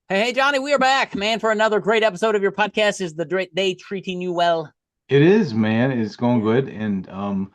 Hey, Johnny, we are back, man, for another great episode of your podcast. Is the day treating you well? It is, man. It's going Yeah. good, and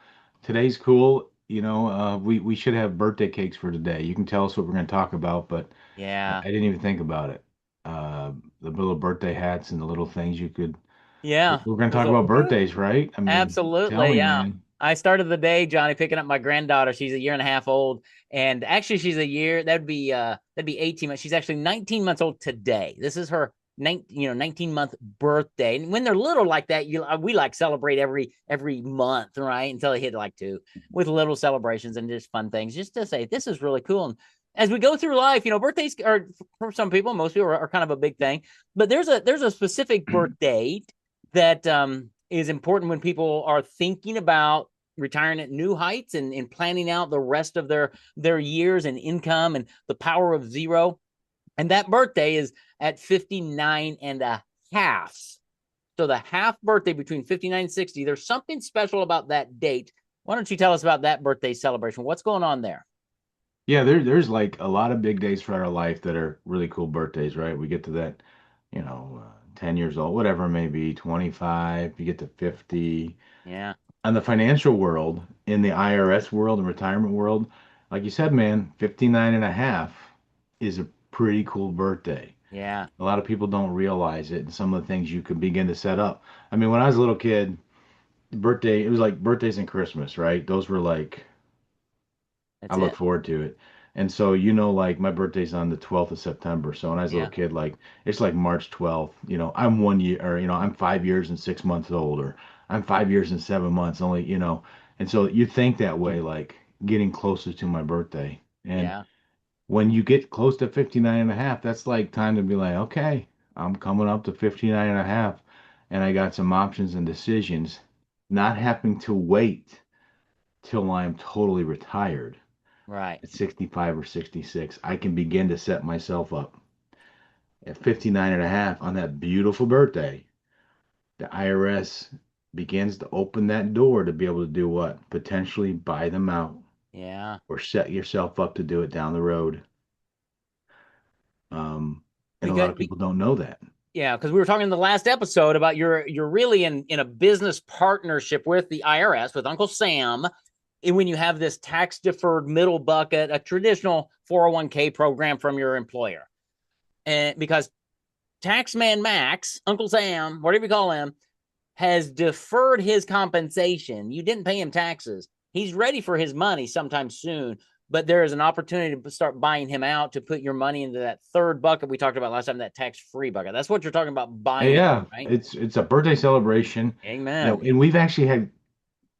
today's cool. We should have birthday cakes for today. You can tell us what we're going to talk about, but I Yeah. didn't even think about it. The little birthday hats and the little things you could. Yeah. We're going to talk So, about birthdays, right? I mean, tell absolutely. me, Yeah. man. I started the day, Johnny, picking up my granddaughter. She's a year and a half old. And actually she's a year, that'd be 18 months. She's actually 19 months old today. This is her 19-month birthday. And when they're little like that, we like celebrate every month, right? Until they hit like two with little celebrations and just fun things, just to say this is really cool. And as we go through life, birthdays are for some people, most people are kind of a big thing, but there's a specific birth date that is important when people are thinking about retiring at new heights and planning out the rest of their years and income and the power of zero. And that birthday is at 59 and a half. So the half birthday between 59 and 60, there's something special about that date. Why don't you tell us about that birthday celebration? What's going on there? Yeah, there's like a lot of big days for our life that are really cool birthdays, right? We get to that, 10 years old, whatever it may be, 25, you get to 50. Yeah. On the financial world, in the IRS world and retirement world, like you said, man, 59 and a half is a pretty cool birthday. Yeah. A lot of people don't realize it and some of the things you could begin to set up. I mean, when I was a little kid, birthday, it was like birthdays and Christmas, right? Those were like, I That's look it. forward to it. And so, like my birthday's on the 12th of September. So when I was a little Yeah. kid, like it's like March 12th, I'm 1 year or, I'm 5 years and 6 months old, or I'm 5 years and 7 months only, and so you think that way, like getting closer to my birthday. And Yeah. when you get close to 59 and a half, that's like time to be like, okay, I'm coming up to 59 and a half, and I got some options and decisions, not having to wait till I'm totally retired Right. at 65 or 66. I can begin to set myself up at 59 and a half on that beautiful birthday. The IRS begins to open that door to be able to do what? Potentially buy them out Yeah. or set yourself up to do it down the road. Um, and a lot Because of people don't know that. Yeah, because we were talking in the last episode about you're really in a business partnership with the IRS with Uncle Sam, and when you have this tax deferred middle bucket, a traditional 401k program from your employer, and because Taxman Max, Uncle Sam, whatever you call him, has deferred his compensation. You didn't pay him taxes. He's ready for his money sometime soon, but there is an opportunity to start buying him out to put your money into that third bucket we talked about last time, that tax free bucket. That's what you're talking about buying out, Yeah, right? it's a birthday celebration. Amen. And we've actually had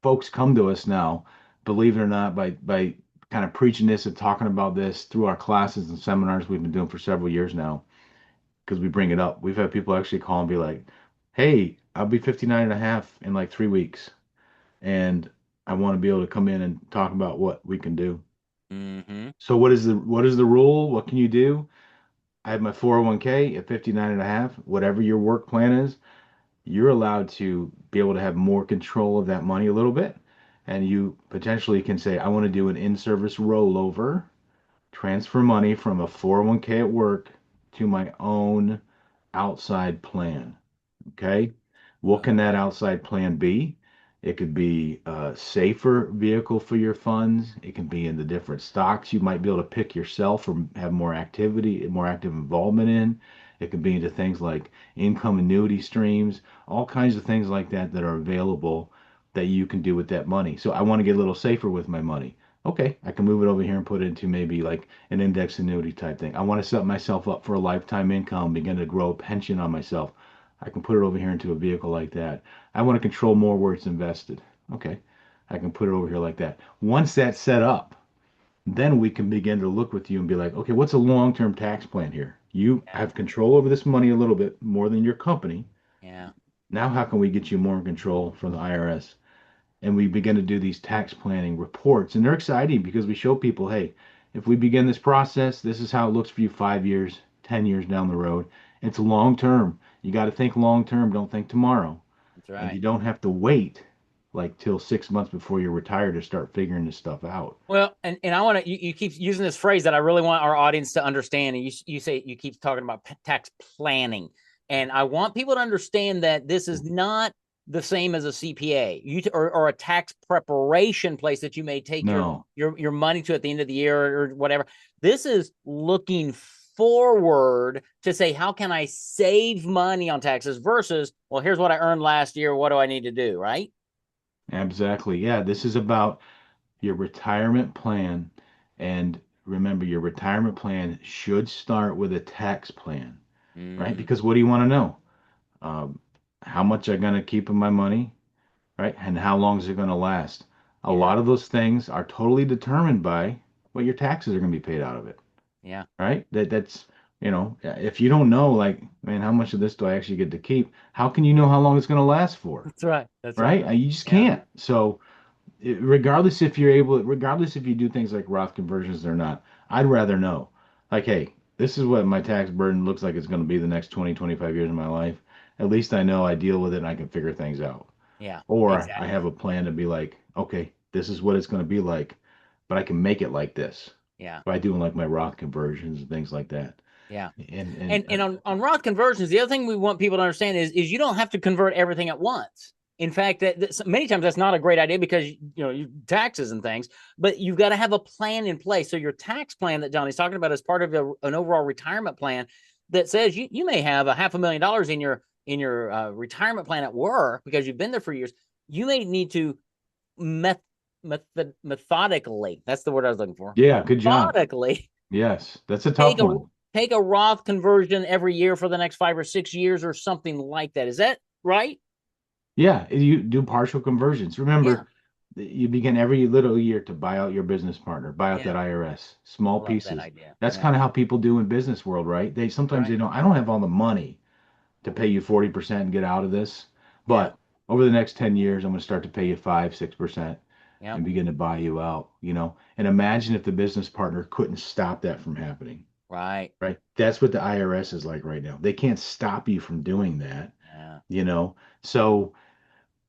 folks come to us now, believe it or not, by kind of preaching this and talking about this through our classes and seminars we've been doing for several years now, because we bring it up. We've had people actually call and be like, "Hey, I'll be 59 and a half in like 3 weeks, and I want to be able to come in and talk about what we can do." Mm-hmm. So what is the rule? What can you do? I have my 401k at 59 and a half. Whatever your work plan is, you're allowed to be able to have more control of that money a little bit. And you potentially can say, I want to do an in-service rollover, transfer money from a 401k at work to my own outside plan. Okay. What can that Okay. outside plan be? It could be a safer vehicle for your funds. It can be in the different stocks you might be able to pick yourself or have more activity, more active involvement in. It could be into things like income annuity streams, all kinds of things like that that are available that you can do with that money. So I want to get a little safer with my money. Okay, I can move it over here and put it into maybe like an index annuity type thing. I want to set myself up for a lifetime income, begin to grow a pension on myself. I can put it over here into a vehicle like that. I want to control more where it's invested. Okay, I can put it over here like that. Once that's set up, then we can begin to look with you and be like, okay, what's a long-term tax plan here? You Yeah. have control over this money a little bit more than your company. Yeah. Now, how can we get you more in control from the IRS? And we begin to do these tax planning reports. And they're exciting because we show people, hey, if we begin this process, this is how it looks for you 5 years, 10 years down the road. It's long term. You got to think long term. Don't think tomorrow. That's And you right. don't have to wait like till 6 months before you're retired to start figuring this stuff out. Well, and I want to, you keep using this phrase that I really want our audience to understand. And you say, you keep talking about tax planning. And I want people to understand that this is not the same as a CPA or a tax preparation place that you may take No, your money to at the end of the year or whatever. This is looking forward to say, how can I save money on taxes versus, well, here's what I earned last year. What do I need to do? Right. exactly. Yeah, this is about your retirement plan. And remember, your retirement plan should start with a tax plan, right? Mm, Because what do you want to know? Um, how much I'm going to keep of my money, right? And how long is it going to last? A yeah. lot of those things are totally determined by what your taxes are going to be paid out of it, Yeah. right? That's, if you don't know, like, man, how much of this do I actually get to keep? How can you know how long it's going to last for, That's right. That's right. right? You just Yeah. can't. So, regardless if you're able, regardless if you do things like Roth conversions or not, I'd rather know. Like, hey, this is what my tax burden looks like it's going to be the next 20, 25 years of my life. At least I know I deal with it and I can figure things out. Yeah. Or I have Exactly. a plan to be like, okay, this is what it's going to be like, but I can make it like this Yeah. by doing like my Roth conversions and things like that. Yeah. And And on Roth conversions, the other thing we want people to understand is you don't have to convert everything at once. In fact, many times that's not a great idea because you taxes and things, but you've got to have a plan in place. So your tax plan that Johnny's talking about is part of an overall retirement plan that says you may have a $500,000 in your retirement plan at work because you've been there for years. You may need to methodically, that's the word I was looking for, yeah, good job. methodically Yes, that's a take tough a one. take a Roth conversion every year for the next 5 or 6 years or something like that. Is that right? Yeah, you do partial conversions. Yeah. Remember, you begin every little year to buy out your business partner, buy out Yeah. that IRS, I small love that pieces. idea. That's Yeah. kind of how people do in business world, right? They sometimes Right. they don't, I don't have all the money to pay you 40% and get out of this, Yeah. but over the next 10 years, I'm going to start to pay you 5, 6% Yeah. and begin to buy you out. And imagine if the business partner couldn't stop that from happening, Right. right? That's what the IRS is like right now. They can't stop you from doing that, Yeah. you know? So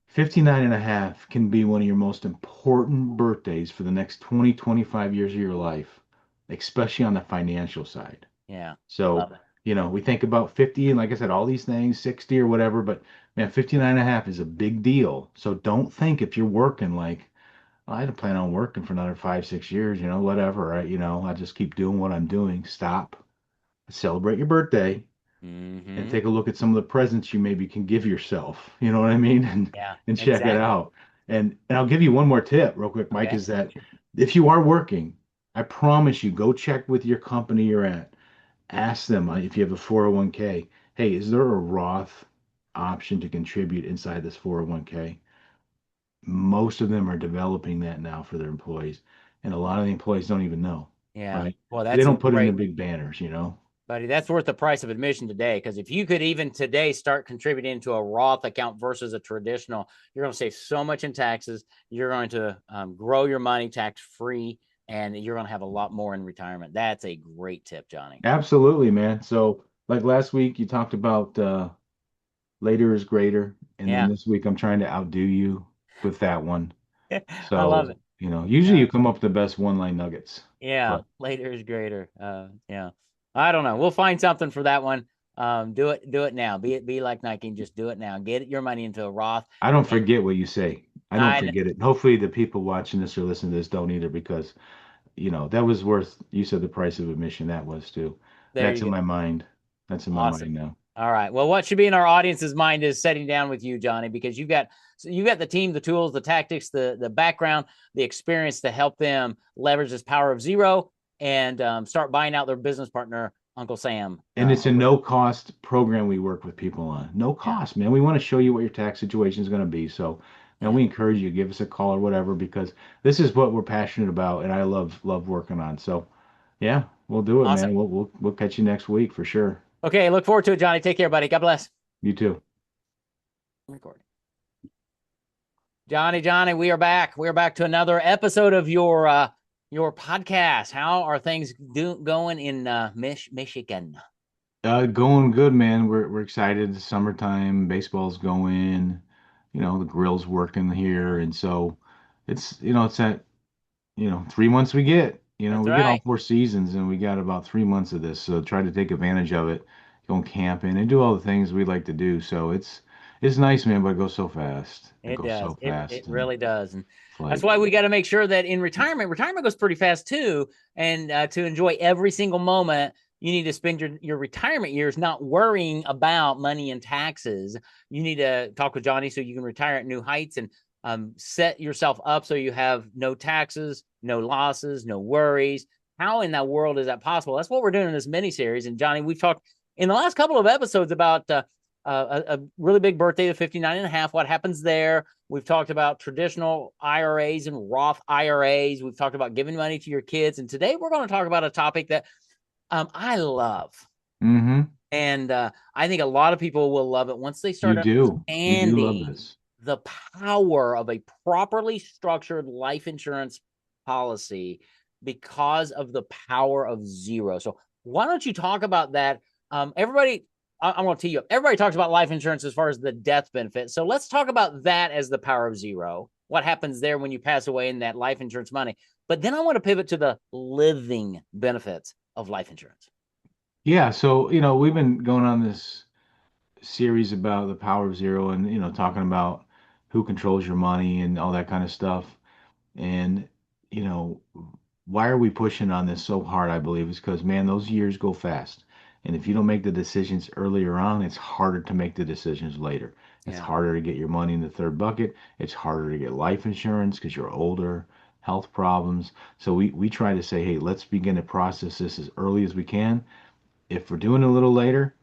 59 and a half can be one of your most important birthdays for the next 20, 25 years of your life, especially on the financial side. Yeah. So, Love it. we think about 50 and like I said, all these things, 60 or whatever, but man, 59 and a half is a big deal. So don't think if you're working like, "Well, I don't plan on working for another 5, 6 years, whatever, right? I just keep doing what I'm doing. Stop, celebrate your birthday, and Mm-hmm. take a look at some of the presents you maybe can give yourself. You know what I mean? And Yeah. and check it Exactly. out. And I'll give you one more tip real quick, Mike, Okay. is that if you are working, I promise you, go check with your company you're at. Ask them if you have a 401k, hey, is there a Roth option to contribute inside this 401k? Most of them are developing that now for their employees, and a lot of the employees don't even know, Yeah. right? Well, They that's a don't put it in their great, big banners. buddy. That's worth the price of admission today. Because if you could even today start contributing to a Roth account versus a traditional, you're going to save so much in taxes. You're going to grow your money tax free, and you're going to have a lot more in retirement. That's a great tip, Johnny. Absolutely, man. So, like last week, you talked about later is greater, and then Yeah. this week I'm trying to outdo you with that one. I love So, it. usually Yeah. you come up with the best one-line nuggets, Yeah. but Later is greater. Yeah. I don't know. We'll find something for that one. Do it now. Be like Nike and just do it now. Get your money into a Roth. I don't And forget what you say. I don't I forget it. Hopefully, the people watching this or listening to this don't either, because that was worth. You said the price of admission. That was too. There That's you in my go. mind. That's in my Awesome. mind now. All right. Well, what should be in our audience's mind is sitting down with you, Johnny, because you got the team, the tools, the tactics, the background, the experience to help them leverage this power of zero and start buying out their business partner, Uncle Sam. And it's a Over. no cost program we work with people on. No Yeah. cost, man. We want to show you what your tax situation is going to be. So, man, Yeah. we encourage you to give us a call or whatever, because this is what we're passionate about and I love working on. So, yeah, we'll do it, Awesome. man. We'll catch you next week for sure. Okay. Look forward to it, Johnny. Take care, buddy. God bless. You too. Record. Johnny, we are back. We are back to another episode of your podcast. How are things going in Michigan? Going good, man. We're excited. Summertime, baseball's going. the grill's working here. Yeah, And so it's that, 3 months we get, that's we get all right. 4 seasons and we got about 3 months of this. So try to take advantage of it, go camping and do all the things we like to do. So it's nice, man, but it goes so fast. It It goes does. so It fast. And really does. And it's that's like, why we got to make sure that in retirement goes pretty fast too. And to enjoy every single moment, you need to spend your retirement years not worrying about money and taxes. You need to talk with Johnny so you can retire at new heights and set yourself up so you have no taxes, no losses, no worries. How in that world is that possible? That's what we're doing in this mini series. And Johnny, we've talked in the last couple of episodes about a really big birthday of 59 and a half. What happens there? We've talked about traditional IRAs and Roth IRAs. We've talked about giving money to your kids. And today we're going to talk about a topic that I love. mm-hmm, And I think a lot of people will love it once they start you do love understanding this. the power of a properly structured life insurance policy because of the power of zero. So, why don't you talk about that? Everybody, I'm going to tee you up. Everybody talks about life insurance as far as the death benefit. So, let's talk about that as the power of zero. What happens there when you pass away in that life insurance money? But then I want to pivot to the living benefits of life insurance. Yeah. So, we've been going on this series about the power of zero and, talking about who controls your money and all that kind of stuff. And, you know, why are we pushing on this so hard, I believe, is because, man, those years go fast. And if you don't make the decisions earlier on, it's harder to make the decisions later. It's Yeah. harder to get your money in the third bucket. It's harder to get life insurance because you're older, health problems. So we try to say, hey, let's begin to process this as early as we can. If we're doing it a little later,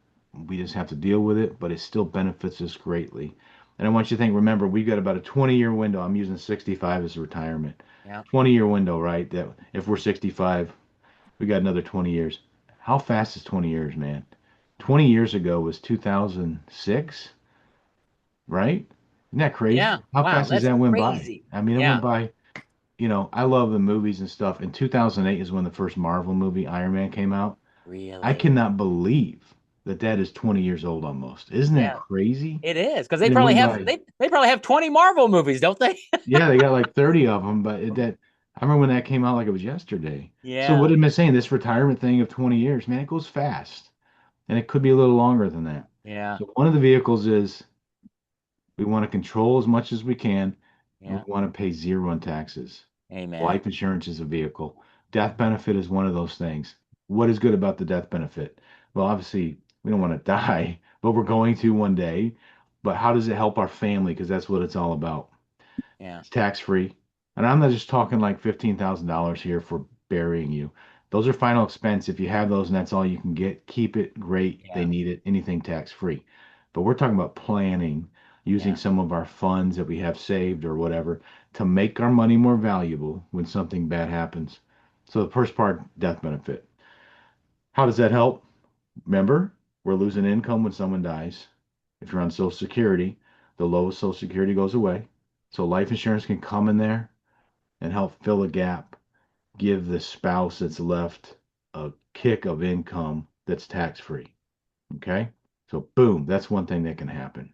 we just have to deal with it, but it still benefits us greatly. And I want you to think, remember, we've got about a 20-year window. I'm using 65 as retirement. Yeah. 20-year window, right? That if we're 65, we got another 20 years. How fast is 20 years, man? 20 years ago was 2006, right? Isn't that crazy? Yeah. How Wow. fast does That's that went by? crazy. I mean, it went Yeah. by, I love the movies and stuff. In 2008 is when the first Marvel movie, Iron Man, came out. I Really. cannot believe that that is 20 years old almost. Isn't that Yeah. crazy? It is because they And it probably went have by, they probably have 20 Marvel movies, don't they? yeah, they got like 30 of them, but I remember when that came out like it was yesterday. So what Yeah. am I saying? This retirement thing of 20 years, man, it goes fast. And it could be a little longer than that. Yeah. So one of the vehicles is we want to control as much as we can, and we Yeah. want to pay zero on taxes. Amen. Life insurance is a vehicle. Death benefit is one of those things. What is good about the death benefit? Well, obviously, we don't want to die, but we're going to one day. But how does it help our family? Because that's what it's all about. Yeah. It's tax free. And I'm not just talking like $15,000 here for burying you. Those are final expense. If you have those and that's all you can get, keep it. Great. They Yeah. need it. Anything tax free. But we're talking about planning, using Yeah. some of our funds that we have saved or whatever to make our money more valuable when something bad happens. So the first part, death benefit. How does that help? Remember, we're losing income when someone dies. If you're on Social Security, the lowest Social Security goes away. So life insurance can come in there and help fill a gap, give the spouse that's left a kick of income that's tax free. Okay. So, boom, that's one thing that can happen.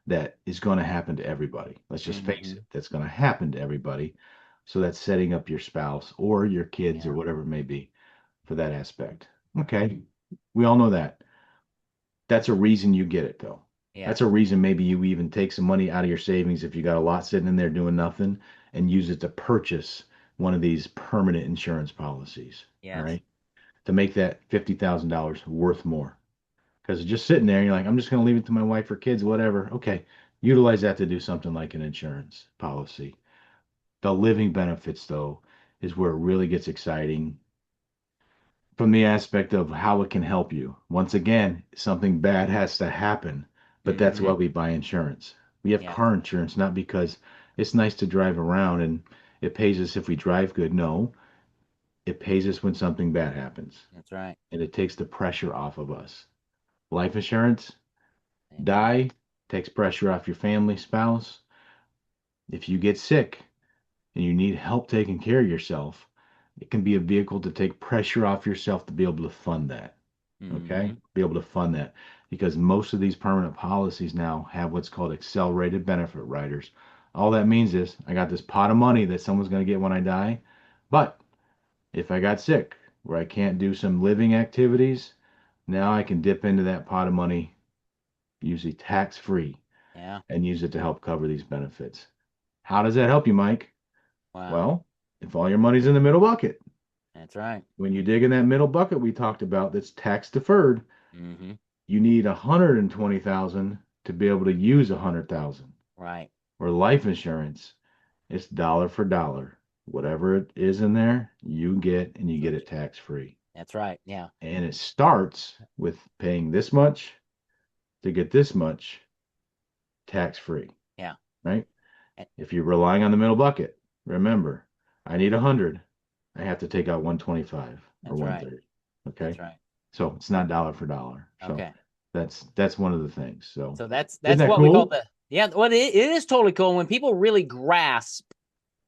That is going to happen to everybody. Let's just face Hmm. it. That's going to happen to everybody. So, that's setting up your spouse or your kids or Yeah. whatever it may be for that aspect. Okay. We all know that. That's a reason you get it, though. Yeah. That's a reason maybe you even take some money out of your savings if you got a lot sitting in there doing nothing and use it to purchase one of these permanent insurance policies. All Yes. right. To make that $50,000 worth more. Because it's just sitting there, and you're like, I'm just going to leave it to my wife or kids, whatever. Okay. Utilize that to do something like an insurance policy. The living benefits, though, is where it really gets exciting from the aspect of how it can help you. Once again, something bad has to happen, but that's why Hmm. we buy insurance. We have Yes. car insurance not because it's nice to drive around and it pays us if we drive good. No, it pays us when something bad happens That's right. and it takes the pressure off of us. Life insurance, Amen. die, takes pressure off your family, spouse. If you get sick and you need help taking care of yourself, it can be a vehicle to take pressure off yourself to be able to fund that. Okay, Hmm. be able to fund that because most of these permanent policies now have what's called accelerated benefit riders. All that means is I got this pot of money that someone's going to get when I die, but if I got sick where I can't do some living activities, now I can dip into that pot of money, usually tax free, Yeah. and use it to help cover these benefits. How does that help you, Mike? Wow. Well, if all your money's in the middle bucket, That's right. when you dig in that middle bucket we talked about that's tax deferred, Hmm. you need 120,000 to be able to use 100,000. Right. Or life insurance, it's dollar for dollar. Whatever it is in there, you get and you That's get what it tax free. that's right. Yeah. And it starts with paying this much to get this much tax free, Yeah. right? Eh, If you're relying on the middle bucket, remember, I need 100. I have to take out 125 or That's right. 130. That's Okay. right. So it's not dollar for dollar. So Okay. that's one of the things. So So that's isn't that's that what we call cool? the yeah. Well, it is totally cool when people really grasp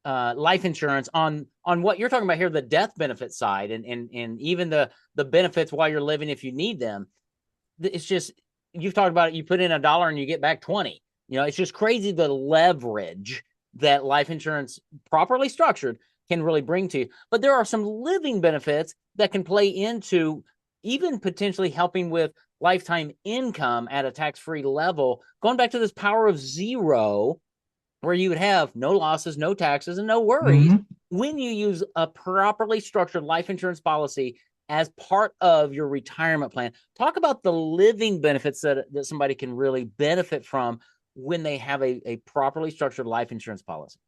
life insurance on what you're talking about here, the death benefit side, and even the benefits while you're living if you need them. It's just you've talked about it. You put in $1 and you get back 20. It's just crazy the leverage that life insurance properly structured can really bring to you. But there are some living benefits that can play into even potentially helping with lifetime income at a tax-free level. Going back to this power of zero, where you would have no losses, no taxes, and no worries Hmm. when you use a properly structured life insurance policy as part of your retirement plan. Talk about the living benefits that somebody can really benefit from when they have a properly structured life insurance policy.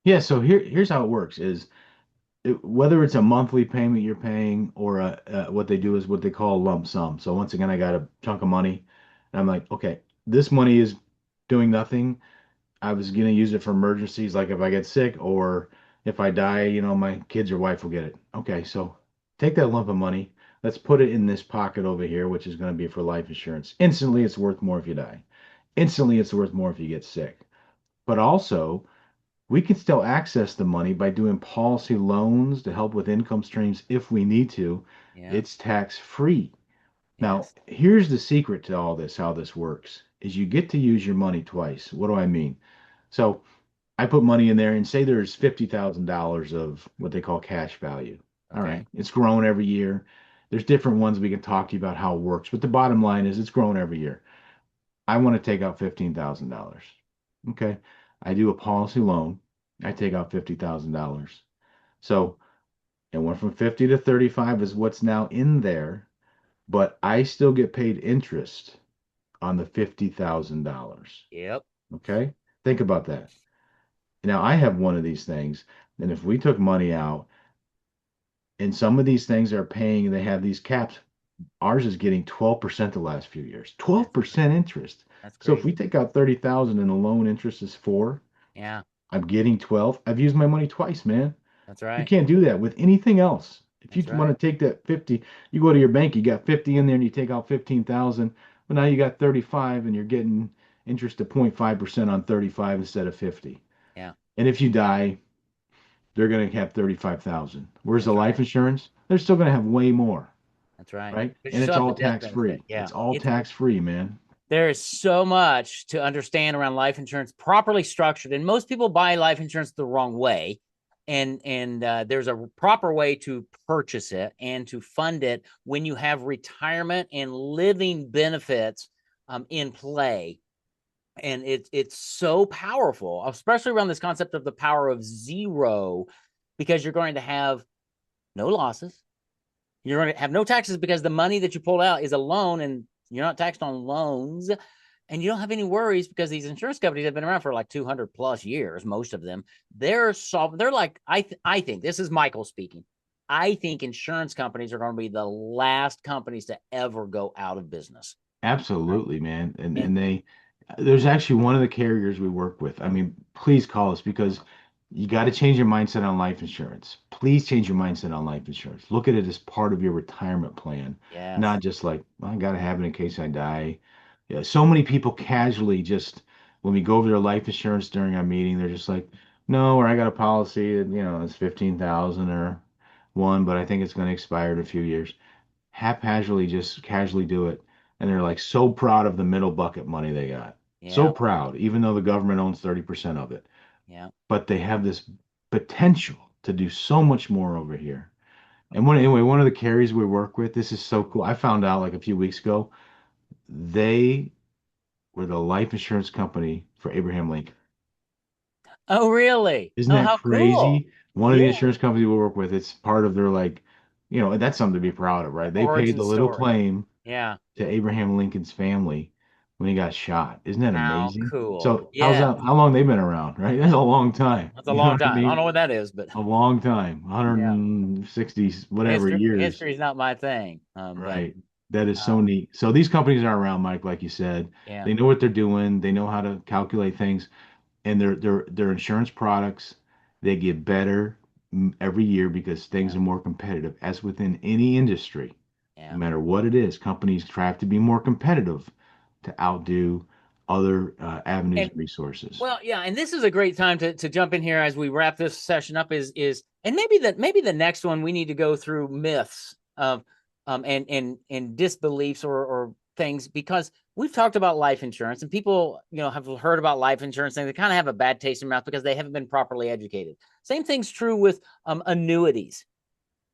Yeah, so here's how it works is whether it's a monthly payment you're paying or what they do is what they call a lump sum. So once again, I got a chunk of money and I'm like, okay, this money is doing nothing. I was gonna use it for emergencies, like if I get sick or if I die, my kids or wife will get it. Okay, so take that lump of money. Let's put it in this pocket over here, which is going to be for life insurance. Instantly, it's worth more if you die. Instantly, it's worth more if you get sick. But also, we can still access the money by doing policy loans to help with income streams if we need to. Yeah. It's tax free. Now, Yes. here's the secret to all this, how this works, is you get to use your money twice. What do I mean? So I put money in there and say there's $50,000 of what they call cash value. All right. Okay. It's grown every year. There's different ones we can talk to you about how it works, but the bottom line is it's grown every year. I want to take out $15,000. Okay. I do a policy loan. I take out $50,000. So it went from 50 to 35 is what's now in there, but I still get paid interest on the $50,000. Yep. Okay. Think about that. Now I have one of these things, and if we took money out, and some of these things are paying, they have these caps. Ours is getting 12% the last few years, That's 12% interest. that's So if we crazy. take out 30,000 and the loan interest is 4, Yeah. I'm getting 12. I've used my money twice, man. That's You right. can't do that with anything else. If you That's want right. to take that 50, you go to your bank, you got 50 in there and you take out 15,000. Well, now you got 35 and you're getting interest at 0.5% on 35 instead of 50. Yeah. And if you die, they're going to have 35,000. Where's the That's life right. insurance? They're still going to have way more, That's right. right? But you And still it's have the all death tax benefit. free. Yeah. It's all It's tax free, man. There is so much to understand around life insurance properly structured, and most people buy life insurance the wrong way. And there's a proper way to purchase it and to fund it when you have retirement and living benefits in play. And it's so powerful, especially around this concept of the power of zero, because you're going to have no losses, you're going to have no taxes because the money that you pulled out is a loan and you're not taxed on loans. And you don't have any worries because these insurance companies have been around for like 200 plus years, most of them. They're like, I think this is Michael speaking. I think insurance companies are going to be the last companies to ever go out of business. Right. Absolutely, man. And And there's actually one of the carriers we work with. I mean, please call us because you got to change your mindset on life insurance. Please change your mindset on life insurance. Look at it as part of your retirement plan, yes, not just like, well, I got to have it in case I die. Yeah, so many people casually just when we go over their life insurance during our meeting, they're just like, no, or I got a policy that, it's 15,000 or one, but I think it's going to expire in a few years. haphazardly just casually do it, and they're like so proud of the middle bucket money they got. So Yeah. proud, even though the government owns 30% of it. Yeah. But they have this potential to do so much more over here. And one of the carriers we work with, this is so cool. I found out like a few weeks ago, they were the life insurance company for Abraham Lincoln. Oh, really? Isn't Oh, that how cool. crazy? One of the Yeah. insurance companies we work with, it's part of their like, that's something to be proud of, right? They paid Origin the little story. claim Yeah. to Abraham Lincoln's family when he got shot. Isn't that How amazing? cool. So how's Yeah. that? How long they been around, right? That's a long time. That's a You know long what I time. I don't know mean? what that is, but A long time, yeah. 160 whatever years. History is not my thing. But Right. That is so um, neat. So these companies are around, Mike, like you said. yeah. They know what they're doing. They know how to calculate things, and their insurance products, they get better every year because things Yeah. are more competitive. As within any industry, no Yeah. matter what it is, companies try to be more competitive to outdo other avenues And and resources. well, yeah, and this is a great time to jump in here as we wrap this session up. Is and maybe the next one we need to go through myths of and disbeliefs or things, because we've talked about life insurance and people have heard about life insurance and they kind of have a bad taste in their mouth because they haven't been properly educated. Same thing's true with annuities.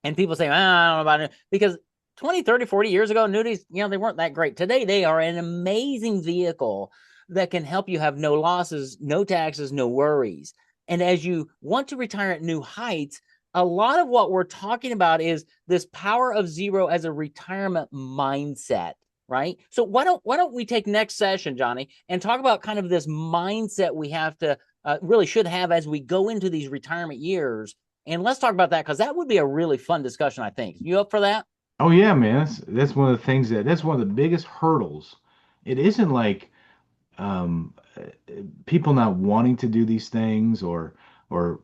And people say, I don't know about it, because 20, 30, 40 years ago, annuities, they weren't that great. Today, they are an amazing vehicle that can help you have no losses, no taxes, no worries. And as you want to retire at new heights, a lot of what we're talking about is this power of zero as a retirement mindset, right? So why don't we take next session, Johnny, and talk about kind of this mindset we have to really should have as we go into these retirement years, and let's talk about that because that would be a really fun discussion, I think. You up for that? Oh yeah, man. That's one of the things that's one of the biggest hurdles. It isn't like people not wanting to do these things or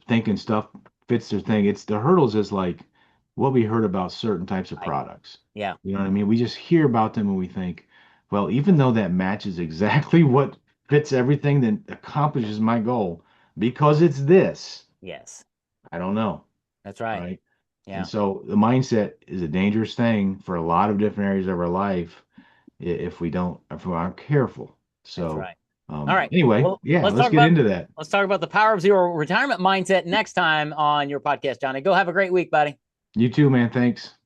thinking stuff fits their thing. It's the hurdles is like what we heard about certain types of Right. products. Yeah. You know what I mean? We just hear about them and we think, well, even though that matches exactly what fits everything that accomplishes my goal, because it's this, Yes. I don't know, That's right. right? And Yeah. so the mindset is a dangerous thing for a lot of different areas of our life if we aren't careful. That's So right. All right. anyway, Well, yeah, let's get into that. let's talk about the power of zero retirement mindset next time on your podcast, Johnny. Go have a great week, buddy. You too, man. Thanks.